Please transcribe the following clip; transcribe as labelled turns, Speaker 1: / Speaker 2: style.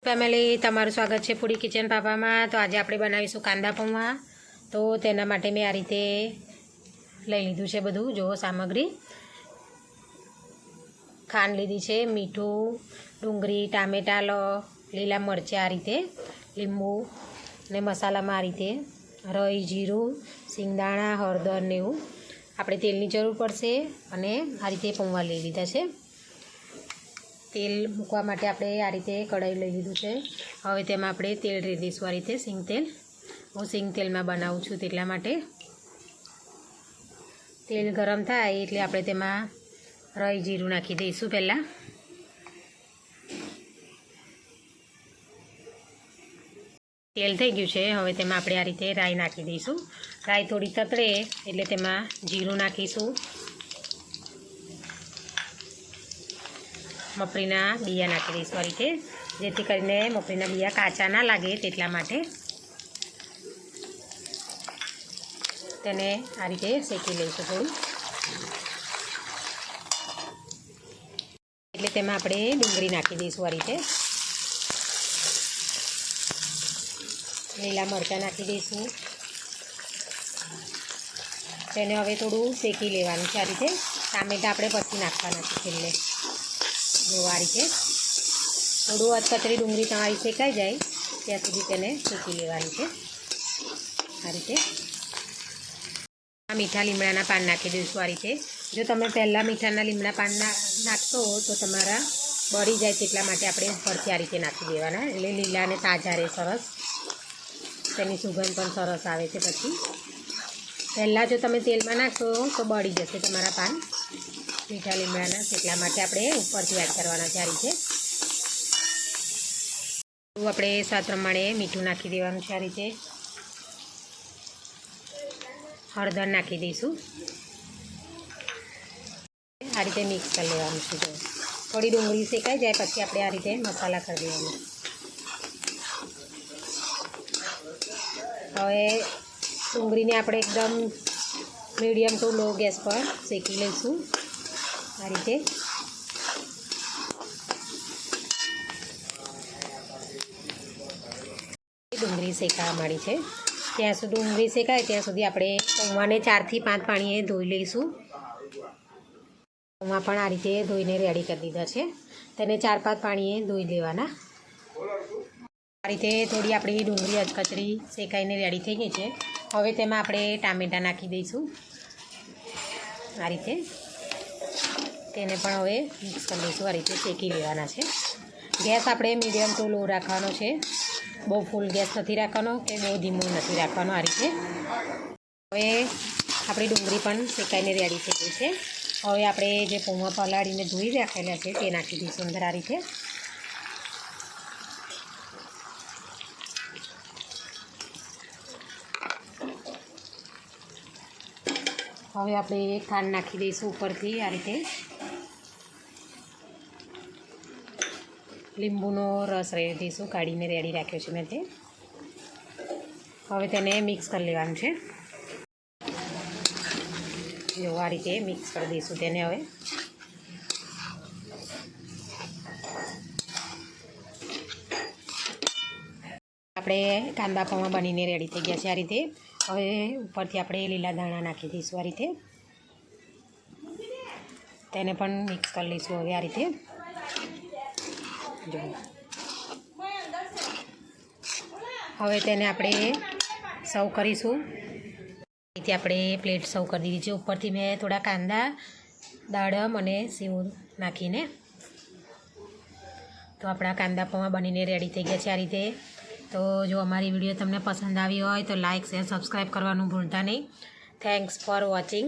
Speaker 1: Family તમારું સ્વાગત છે ફૂડી કિચન પાપામાં। તો આજે આપણે બનાવીશું કાંદા પૌવા। તો તેના માટે મેં આ રીતે લઈ લીધું છે બધું, જો સામગ્રી। ખાંડ લીધી છે, મીઠું, ડુંગળી, ટામેટાં, લીલા મરચાં, આ રીતે લીંબુ ને મસાલામાં આ રીતે રાઈ, જીરું, સિંગદાણા, હળદર ને એવું। આપણે તેલની જરૂર પડશે અને આ રીતે પૌવા લઈ લીધા છે। તેલ મૂકવા માટે આપણે આ રીતે કઢાઈ લઈ લીધું છે। હવે તેમાં આપણે તેલ રેડી દઈશું, આ રીતે સિંગ તેલ। હું સિંગ તેલમાં બનાવું છું તેટલા માટે। તેલ ગરમ થાય એટલે આપણે તેમાં રાઈ, જીરું નાખી દઈશું પહેલાં। તેલ થઈ ગયું છે, હવે તેમાં આપણે આ રીતે રાઈ નાખી દઈશું। રાઈ થોડી તતડે એટલે તેમાં જીરું નાખીશું। મગફળીના બિયા નાખી દઈશું આ રીતે, જેથી કરીને મગફળીના બિયા કાચા ના લાગે તેટલા માટે। તેને આ રીતે શેકી લઈશું થોડું, એટલે તેમાં આપણે ડુંગળી નાખી દઈશું આ રીતે। લીલા મરચાં નાખી દઈશું। તેને હવે થોડું શેકી લેવાનું છે આ રીતે। ટામેટાં આપણે પછી નાખવાના છે છેલ્લે। જો આ રીતે થોડું અધકચરી ડુંગળી તમારી શેકાઈ જાય ત્યાં સુધી તેને શેકી લેવાની છે આ રીતે। આ મીઠા લીમડાના પાન નાખી દઈશું આ રીતે। જો તમે પહેલાં મીઠાના લીમડા પાન નાખશો તો તમારા બળી જાય, તેટલા માટે આપણે ઉપરથી આ રીતે નાખી દેવાના, એટલે લીલા અને તાજા રહે સરસ, તેની સુગંધ પણ સરસ આવે છે। પછી પહેલાં જો તમે તેલમાં નાખશો તો બળી જશે તમારા પાન મીઠા લીમડાના, એટલા માટે આપણે ઉપરથી એડ કરવાના છે આ રીતે। આપણે સ્વાદ પ્રમાણે મીઠું નાખી દેવાનું છે આ રીતે। હળદર નાખી દઈશું, આ રીતે મિક્સ કરી લેવાનું છે। જો થોડી ડુંગળી શેકાઈ જાય પછી આપણે આ રીતે મસાલા કરી દેવાનું। હવે ડુંગળીને આપણે એકદમ મીડિયમ ટુ લો ગેસ પર શેકી લઈશું આ રીતે। ડુંગળી શેકાવા માંડી છે, ત્યાં સુધી ડુંગળી શેકાય ત્યાં સુધી આપણે પૌવાને 4 થી 5 પાણીએ ધોઈ લઈશું। પૌવા પણ આ રીતે ધોઈને રેડી કરી દીધા છે, તેને 4-5 પાણીએ ધોઈ લેવાના। આ રીતે થોડી આપણી ડુંગળી અધકચરી શેકાઈને રેડી થઈ ગઈ છે। હવે તેમાં આપણે ટામેટાં નાખી દઈશું આ રીતે, તેને પણ હવે મિક્સ કરી દઈશું, આ રીતે શેકી લેવાના છે। ગેસ આપણે મીડિયમ ટુ લો રાખવાનો છે, બહુ ફૂલ ગેસ નથી રાખવાનો કે બહુ ધીમો નથી રાખવાનો આ રીતે। હવે આપણી ડુંગળી પણ શેકાઈને રેડી થઈ ગઈ છે। હવે આપણે જે પૌવા પલાળીને ધોઈ રાખેલા છે તે નાખી દઈશું અંદર આ રીતે। હવે આપણે ખાંડ નાખી દઈશું ઉપરથી આ રીતે। લીંબુનો રસ રેડી દઈશું, કાઢીને રેડી રાખ્યો છે મેં તે। હવે તેને મિક્સ કરી લેવાનું છે, જો આ રીતે મિક્સ કરી દઈશું તેને। હવે આપણે કાંદા પૌવા બનીને રેડી થઈ ગયા છે આ રીતે। હવે ઉપરથી આપણે લીલા ધાણા નાખી દઈશું આ રીતે, તેને પણ મિક્સ કરી લઈશું હવે આ રીતે। જો હવે તેને આપણે સર્વ કરીશું, અહીંથી આપણે પ્લેટ સર્વ કરી દીધી છે। ઉપરથી મેં થોડા કાંદા, દાડમ અને સેવ નાખીને। તો આપણા કાંદા પૌવા બનીને રેડી થઈ ગયા છે આ રીતે। તો જો અમારી વિડીયો તમને પસંદ આવી હોય તો લાઇક, શેર, સબસ્ક્રાઈબ કરવાનું ભૂલતા નહીં। Thanks for watching.